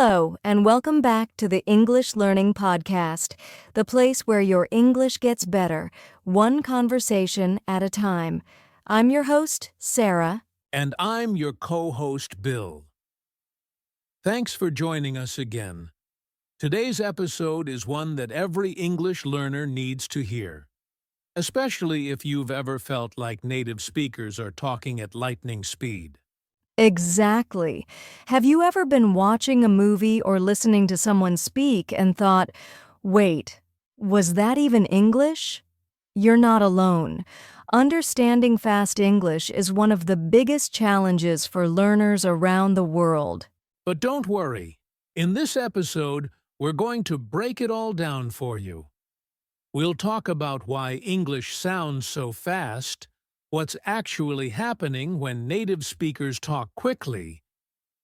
Hello, and welcome back to the English Learning Podcast, the place where your English gets better, one conversation at a time. I'm your host, Sarah. And I'm your co-host, Bill. Thanks for joining us again. Today's episode is one that every English learner needs to hear, especially if you've ever felt like native speakers are talking at lightning speed. Exactly. Have you ever been watching a movie or listening to someone speak and thought, wait, was that even English? You're not alone. Understanding fast English is one of the biggest challenges for learners around the world. But don't worry. In this episode, we're going to break it all down for you. We'll talk about why English sounds so fast, what's actually happening when native speakers talk quickly,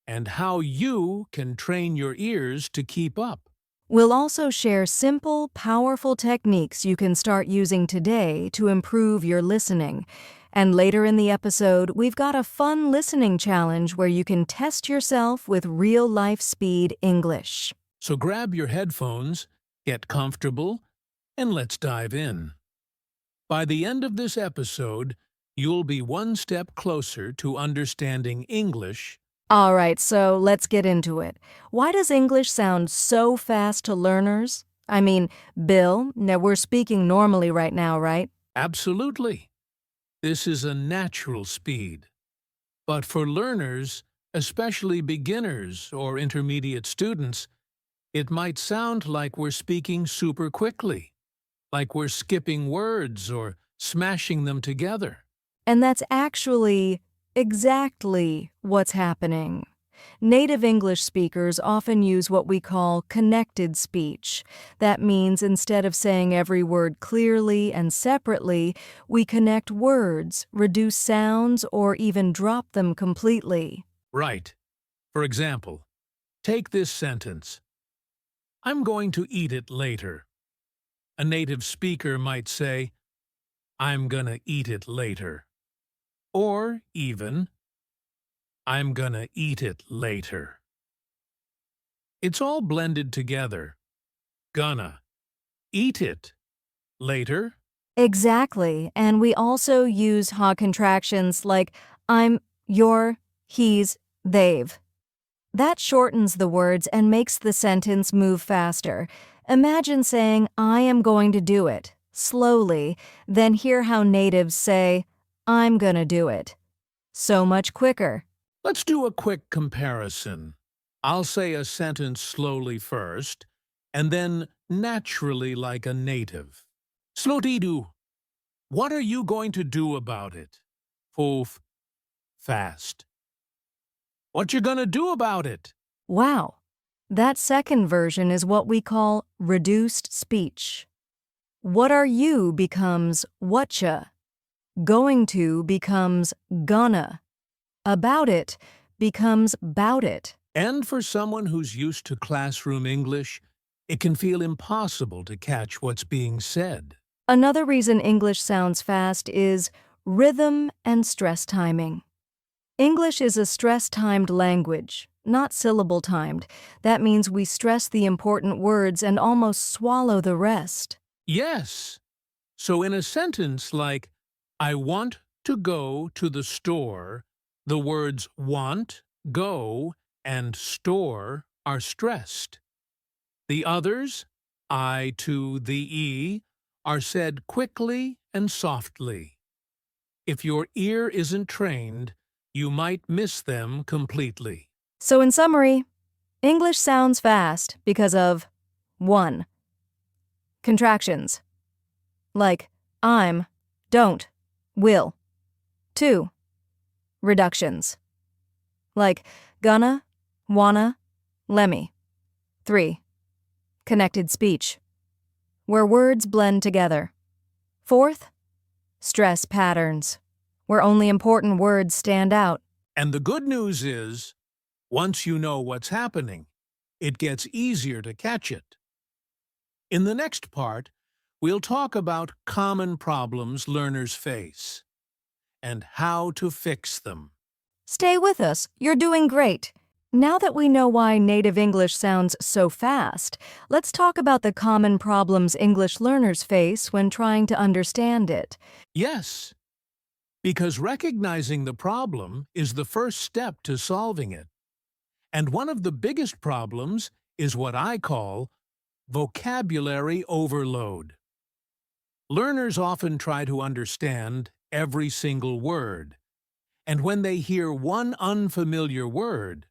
and how you can train your ears to keep up. We'll also share simple, powerful techniques you can start using today to improve your listening. And later in the episode, we've got a fun listening challenge where you can test yourself with real-life speed English. So grab your headphones, get comfortable, and let's dive in. By the end of this episode, you'll be one step closer to understanding English. All right, so let's get into it. Why does English sound so fast to learners? I mean, Bill, now we're speaking normally right now, right? Absolutely. This is a natural speed. But for learners, especially beginners or intermediate students, it might sound like we're speaking super quickly, like we're skipping words or smashing them together. And that's actually exactly what's happening. Native English speakers often use what we call connected speech. That means instead of saying every word clearly and separately, we connect words, reduce sounds, or even drop them completely. Right. For example, take this sentence. I'm going to eat it later. A native speaker might say, I'm gonna eat it later. Or even, I'm gonna eat it later. It's all blended together. Gonna. Eat it. Later. Exactly, and we also use ha contractions like I'm, your, he's, they've. That shortens the words and makes the sentence move faster. Imagine saying, I am going to do it, slowly, then hear how natives say, I'm gonna do it. So much quicker. Let's do a quick comparison. I'll say a sentence slowly first, and then naturally like a native. Slotidu. What are you going to do about it? Foof. Fast. What you gonna do about it? Wow. That second version is what we call reduced speech. What are you becomes whatcha. Going to becomes gonna. About it becomes bout it. And for someone who's used to classroom English, it can feel impossible to catch what's being said. Another reason English sounds fast is rhythm and stress timing. English is a stress-timed language, not syllable-timed. That means we stress the important words and almost swallow the rest. Yes. So in a sentence like, I want to go to the store, the words want, go, and store are stressed. The others, I to the E, are said quickly and softly. If your ear isn't trained, you might miss them completely. So in summary, English sounds fast because of 1. Contractions. Like I'm, don't, will. 2. Reductions. Like gonna, wanna, lemme. 3. Connected speech, where words blend together. 4th, stress patterns, where only important words stand out. And the good news is, once you know what's happening, it gets easier to catch it. In the next part, we'll talk about common problems learners face and how to fix them. Stay with us, you're doing great. Now that we know why native English sounds so fast, let's talk about the common problems English learners face when trying to understand it. Yes, because recognizing the problem is the first step to solving it. And one of the biggest problems is what I call vocabulary overload. Learners often try to understand every single word, and when they hear one unfamiliar word,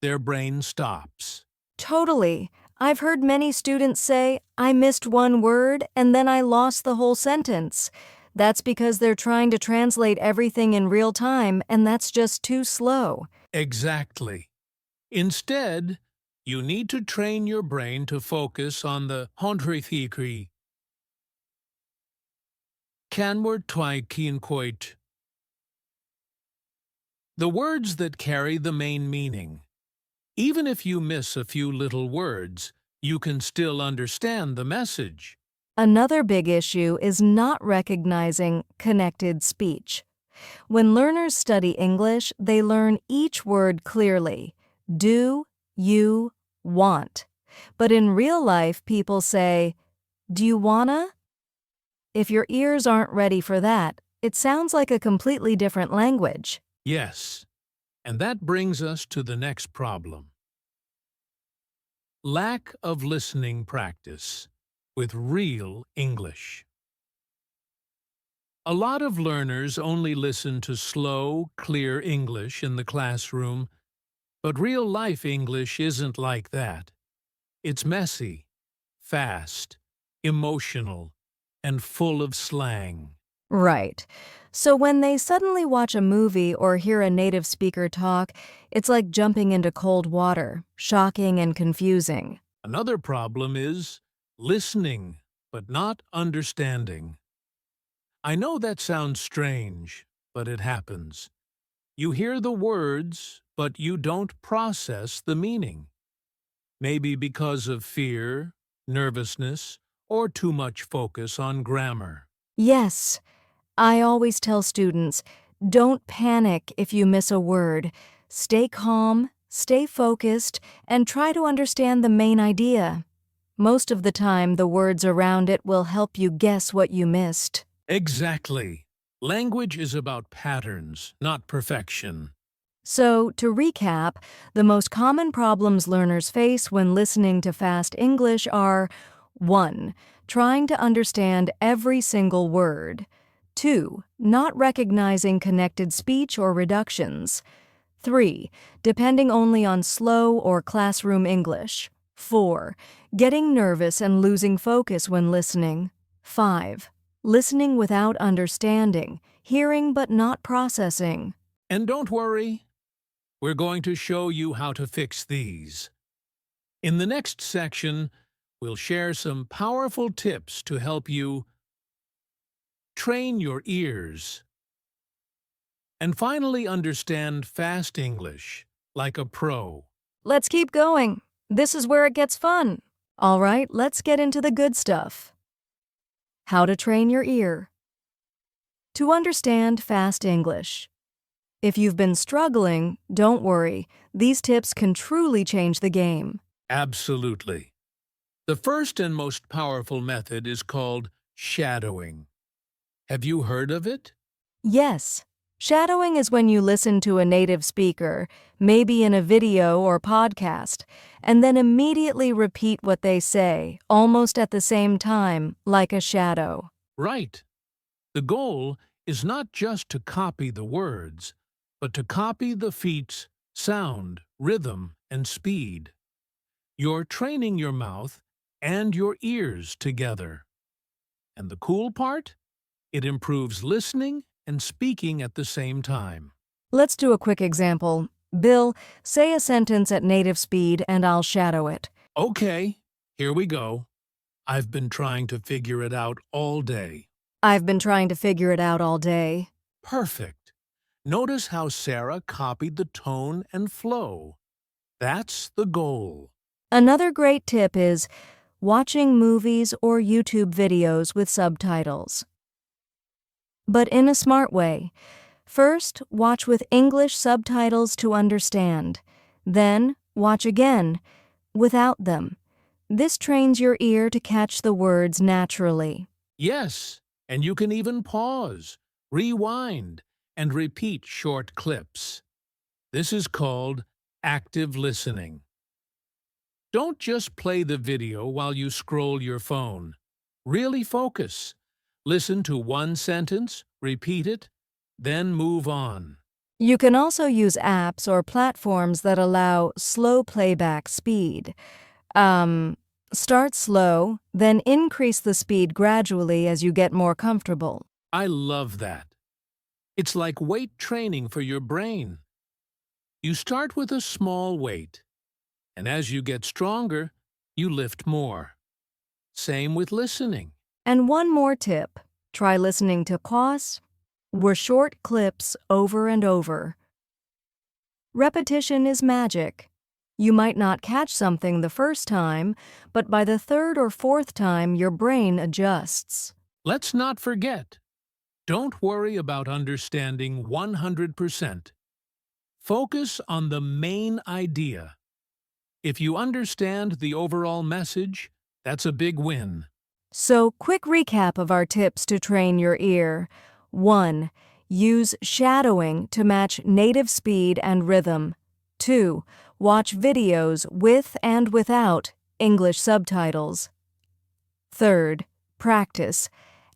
their brain stops. Totally. I've heard many students say, I missed one word and then I lost the whole sentence. That's because they're trying to translate everything in real time, and that's just too slow. Exactly. Instead, you need to train your brain to focus on the honrithikri. Canward twi quoit. The words that carry the main meaning. Even if you miss a few little words, you can still understand the message. Another big issue is not recognizing connected speech. When learners study English, they learn each word clearly. Do, you, want. But in real life, people say, do you wanna? If your ears aren't ready for that, it sounds like a completely different language. Yes, and that brings us to the next problem. Lack of listening practice with real English. A lot of learners only listen to slow, clear English in the classroom, but real-life English isn't like that. It's messy, fast, emotional, and full of slang. Right. So when they suddenly watch a movie or hear a native speaker talk, it's like jumping into cold water, shocking and confusing. Another problem is listening, but not understanding. I know that sounds strange, but it happens. You hear the words, but you don't process the meaning. Maybe because of fear, nervousness, or too much focus on grammar. Yes, I always tell students, don't panic if you miss a word. Stay calm, stay focused, and try to understand the main idea. Most of the time, the words around it will help you guess what you missed. Exactly. Language is about patterns, not perfection. So, to recap, the most common problems learners face when listening to fast English are 1. Trying to understand every single word. 2. Not recognizing connected speech or reductions. 3. Depending only on slow or classroom English. 4. Getting nervous and losing focus when listening. 5. Listening without understanding, hearing but not processing. And don't worry, we're going to show you how to fix these. In the next section, we'll share some powerful tips to help you train your ears and finally understand fast English like a pro. Let's keep going. This is where it gets fun. All right, let's get into the good stuff. How to train your ear. To understand fast English. If you've been struggling, don't worry. These tips can truly change the game. Absolutely. The first and most powerful method is called shadowing. Have you heard of it? Yes, shadowing is when you listen to a native speaker, maybe in a video or podcast, and then immediately repeat what they say, almost at the same time, like a shadow. Right. The goal is not just to copy the words, but to copy the feet's sound, rhythm, and speed. You're training your mouth and your ears together. And the cool part? It improves listening and speaking at the same time. Let's do a quick example. Bill, say a sentence at native speed and I'll shadow it. Okay, here we go. I've been trying to figure it out all day. I've been trying to figure it out all day. Perfect. Notice how Sarah copied the tone and flow. That's the goal. Another great tip is watching movies or YouTube videos with subtitles. But in a smart way. First, watch with English subtitles to understand. Then watch again, without them. This trains your ear to catch the words naturally. Yes, and you can even pause, rewind, and repeat short clips. This is called active listening. Don't just play the video while you scroll your phone. Really focus. Listen to one sentence, repeat it, then move on. You can also use apps or platforms that allow slow playback speed. Start slow, then increase the speed gradually as you get more comfortable. I love that. It's like weight training for your brain. You start with a small weight, and as you get stronger, you lift more. Same with listening. And one more tip. Try listening to pause or short clips over and over. Repetition is magic. You might not catch something the first time, but by the third or fourth time, your brain adjusts. Let's not forget, don't worry about understanding 100%. Focus on the main idea. If you understand the overall message, that's a big win. So, quick recap of our tips to train your ear. 1. Use shadowing to match native speed and rhythm. 2. Watch videos with and without English subtitles. 3. Practice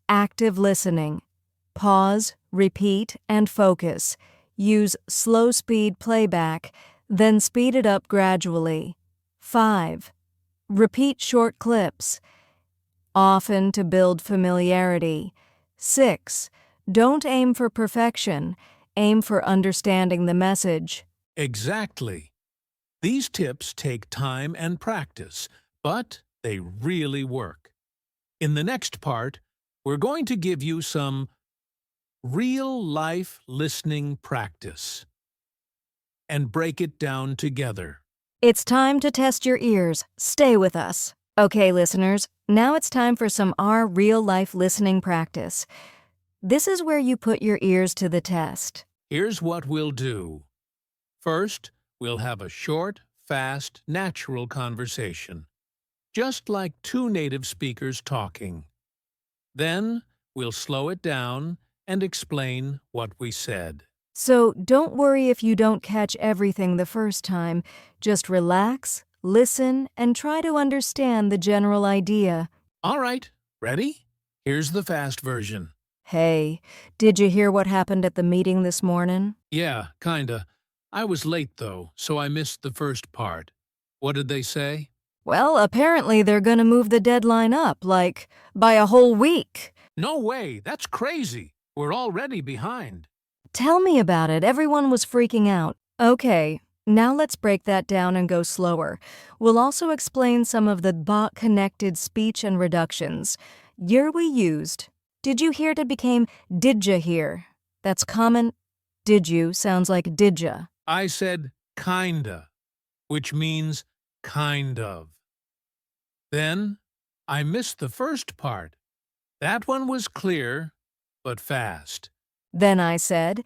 active listening. Pause, repeat, and focus. Use slow speed playback, then speed it up gradually. 5. Repeat short clips, often to build familiarity. 6. Don't aim for perfection. Aim for understanding the message. Exactly. These tips take time and practice, but they really work. In the next part, we're going to give you some real-life listening practice and break it down together. It's time to test your ears. Stay with us. Okay, listeners, now it's time for some real-life listening practice. This is where you put your ears to the test. Here's what we'll do. First, we'll have a short, fast, natural conversation, just like two native speakers talking. Then, we'll slow it down and explain what we said. So don't worry if you don't catch everything the first time. Just relax, listen, and try to understand the general idea. All right, ready? Here's the fast version. Hey, did you hear what happened at the meeting this morning? Yeah, kinda. I was late, though, so I missed the first part. What did they say? Well, apparently they're gonna move the deadline up, like, by a whole week. No way, that's crazy. We're already behind. Tell me about it. Everyone was freaking out. Okay, now let's break that down and go slower. We'll also explain some of the bot-connected speech and reductions. Year we used. Did you hear it became didja hear? That's common. Did you sounds like didja. I said kinda, which means kind of. Then, I missed the first part. That one was clear, but fast. Then I said,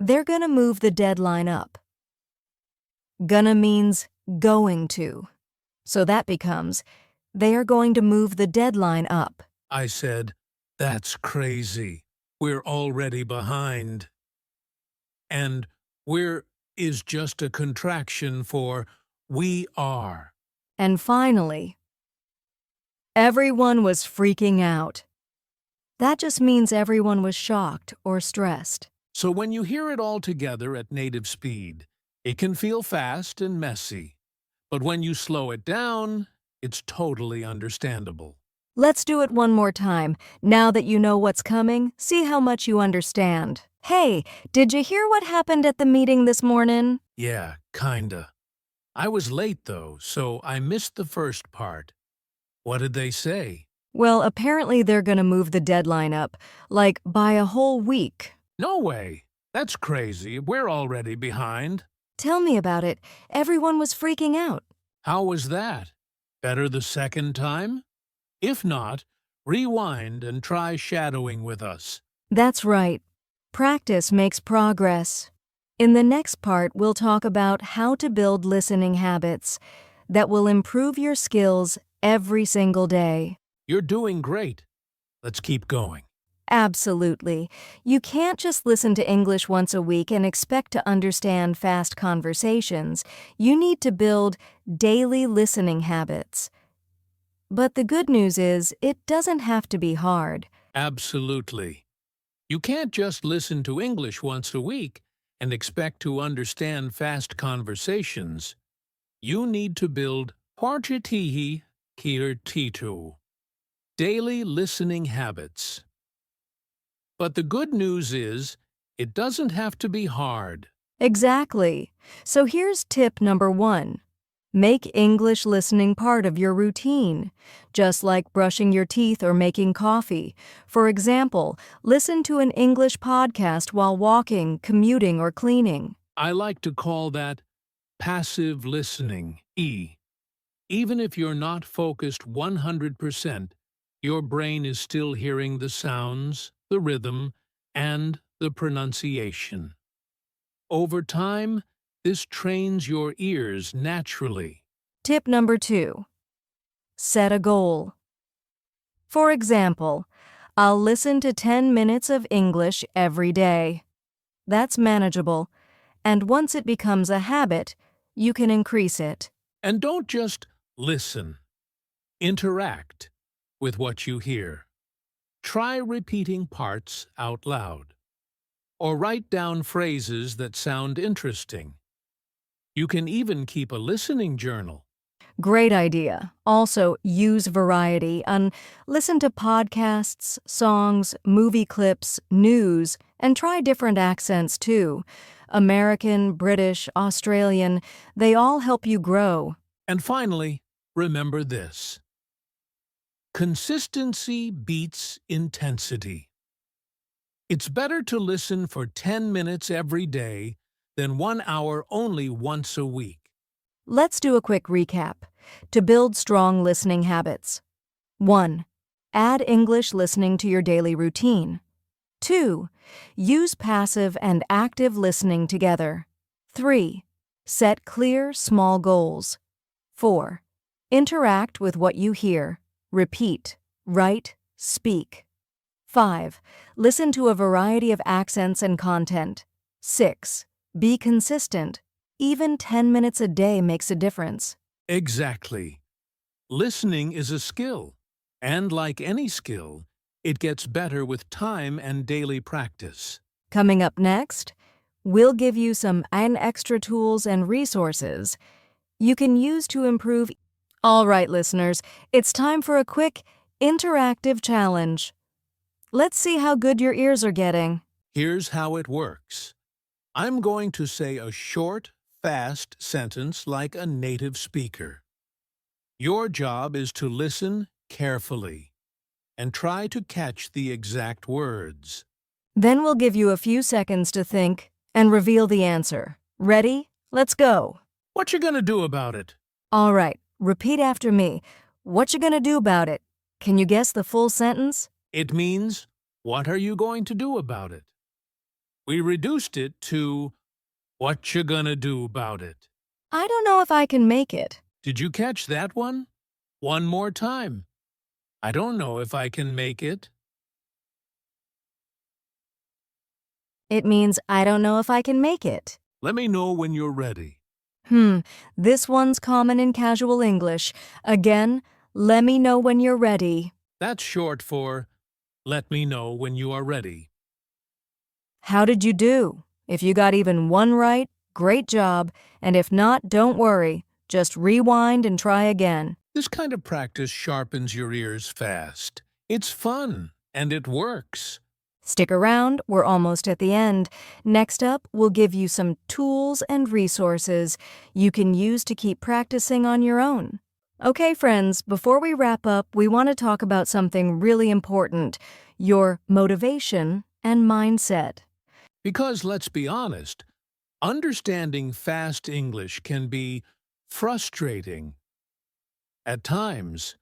they're gonna move the deadline up. Gonna means going to. So that becomes, they are going to move the deadline up. I said, that's crazy. We're already behind. And we're is just a contraction for we are. And finally, everyone was freaking out. That just means everyone was shocked or stressed. So when you hear it all together at native speed, it can feel fast and messy. But when you slow it down, it's totally understandable. Let's do it one more time. Now that you know what's coming, see how much you understand. Hey, did you hear what happened at the meeting this morning? Yeah, kinda. I was late, though, so I missed the first part. What did they say? Well, apparently they're gonna move the deadline up, like by a whole week. No way. That's crazy. We're already behind. Tell me about it. Everyone was freaking out. How was that? Better the second time? If not, rewind and try shadowing with us. That's right. Practice makes progress. In the next part, we'll talk about how to build listening habits that will improve your skills every single day. You're doing great. Let's keep going. Absolutely. You can't just listen to English once a week and expect to understand fast conversations. You need to build daily listening habits. But the good news is, it doesn't have to be hard. Absolutely. You can't just listen to English once a week and expect to understand fast conversations. You need to build Parchatihi Kirtitu, daily listening habits. But the good news is, it doesn't have to be hard. Exactly. So here's tip number 1. Make English listening part of your routine, just like brushing your teeth or making coffee. For example, listen to an English podcast while walking, commuting, or cleaning. I like to call that passive listening, E. Even if you're not focused 100%, your brain is still hearing the sounds, the rhythm, and the pronunciation. Over time, this trains your ears naturally. Tip number 2. Set a goal. For example, I'll listen to 10 minutes of English every day. That's manageable, and once it becomes a habit, you can increase it. And don't just listen. Interact with what you hear. Try repeating parts out loud. Or write down phrases that sound interesting. You can even keep a listening journal. Great idea. Also, use variety and listen to podcasts, songs, movie clips, news, and try different accents too. American, British, Australian, they all help you grow. And finally, remember this. Consistency beats intensity. It's better to listen for 10 minutes every day than 1 hour only once a week. Let's do a quick recap. To build strong listening habits. 1. Add English listening to your daily routine. 2. Use passive and active listening together. 3. Set clear, small goals. 4. Interact with what you hear. Repeat, write, speak. 5. Listen to a variety of accents and content. 6. Be consistent. Even 10 minutes a day makes a difference. Exactly. Listening is a skill, and like any skill, it gets better with time and daily practice. Coming up next, we'll give you some extra tools and resources you can use to improve. All right, listeners, it's time for a quick, interactive challenge. Let's see how good your ears are getting. Here's how it works. I'm going to say a short, fast sentence like a native speaker. Your job is to listen carefully and try to catch the exact words. Then we'll give you a few seconds to think and reveal the answer. Ready? Let's go. What you gonna do about it? All right, repeat after me. What you gonna do about it? Can you guess the full sentence? It means, what are you going to do about it? We reduced it to, what you gonna do about it? I don't know if I can make it. Did you catch that one? One more time. I don't know if I can make it. It means I don't know if I can make it. Let me know when you're ready. This one's common in casual English. Again, let me know when you're ready. That's short for, let me know when you are ready. How did you do? If you got even one right, great job. And if not, don't worry. Just rewind and try again. This kind of practice sharpens your ears fast. It's fun, and it works. Stick around, we're almost at the end. Next up, we'll give you some tools and resources you can use to keep practicing on your own. Okay, friends, before we wrap up, we want to talk about something really important, your motivation and mindset. Because let's be honest, understanding fast English can be frustrating. At times,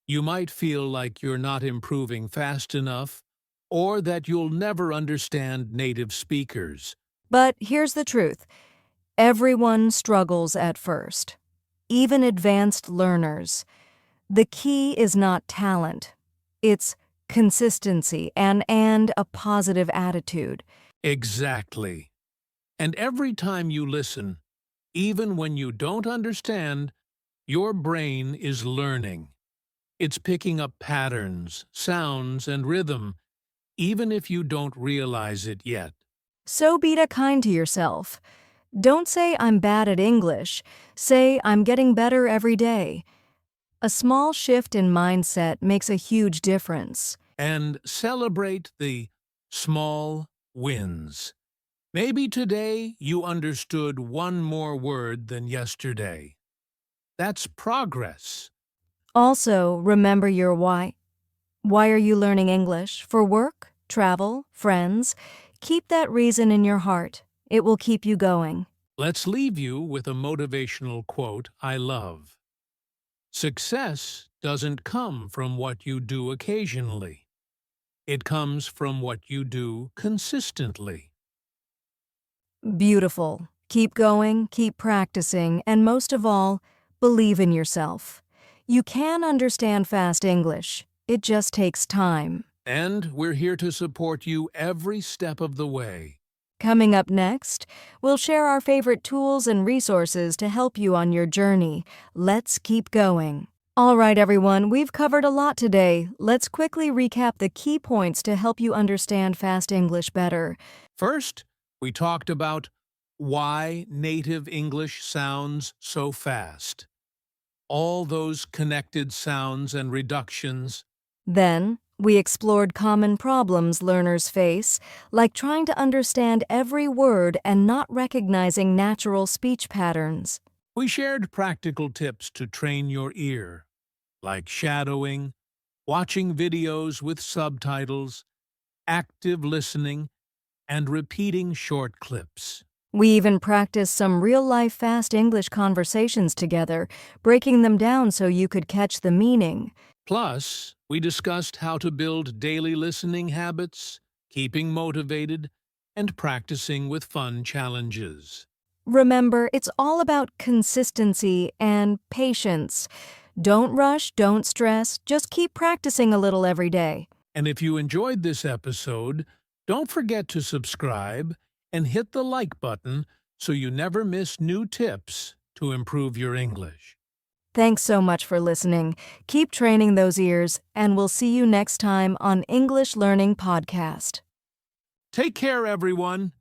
you might feel like you're not improving fast enough, or that you'll never understand native speakers. But here's the truth. Everyone struggles at first, even advanced learners. The key is not talent. It's consistency and a positive attitude. Exactly. And every time you listen, even when you don't understand, your brain is learning. It's picking up patterns, sounds, and rhythm, even if you don't realize it yet. So be kind to yourself. Don't say I'm bad at English. Say I'm getting better every day. A small shift in mindset makes a huge difference. And celebrate the small wins. Maybe today you understood one more word than yesterday. That's progress. Also, remember your why. Why are you learning English? For work, travel, friends? Keep that reason in your heart. It will keep you going. Let's leave you with a motivational quote I love. Success doesn't come from what you do occasionally. It comes from what you do consistently. Beautiful. Keep going, keep practicing, and most of all, believe in yourself. You can understand fast English. It just takes time. And we're here to support you every step of the way. Coming up next, we'll share our favorite tools and resources to help you on your journey. Let's keep going. All right, everyone, we've covered a lot today. Let's quickly recap the key points to help you understand fast English better. First, we talked about why native English sounds so fast. All those connected sounds and reductions. Then, we explored common problems learners face, like trying to understand every word and not recognizing natural speech patterns. We shared practical tips to train your ear, like shadowing, watching videos with subtitles, active listening, and repeating short clips. We even practiced some real-life fast English conversations together, breaking them down so you could catch the meaning. Plus, we discussed how to build daily listening habits, keeping motivated, and practicing with fun challenges. Remember, it's all about consistency and patience. Don't rush, don't stress, just keep practicing a little every day. And if you enjoyed this episode, don't forget to subscribe and hit the like button so you never miss new tips to improve your English. Thanks so much for listening. Keep training those ears, and we'll see you next time on English Learning Podcast. Take care, everyone.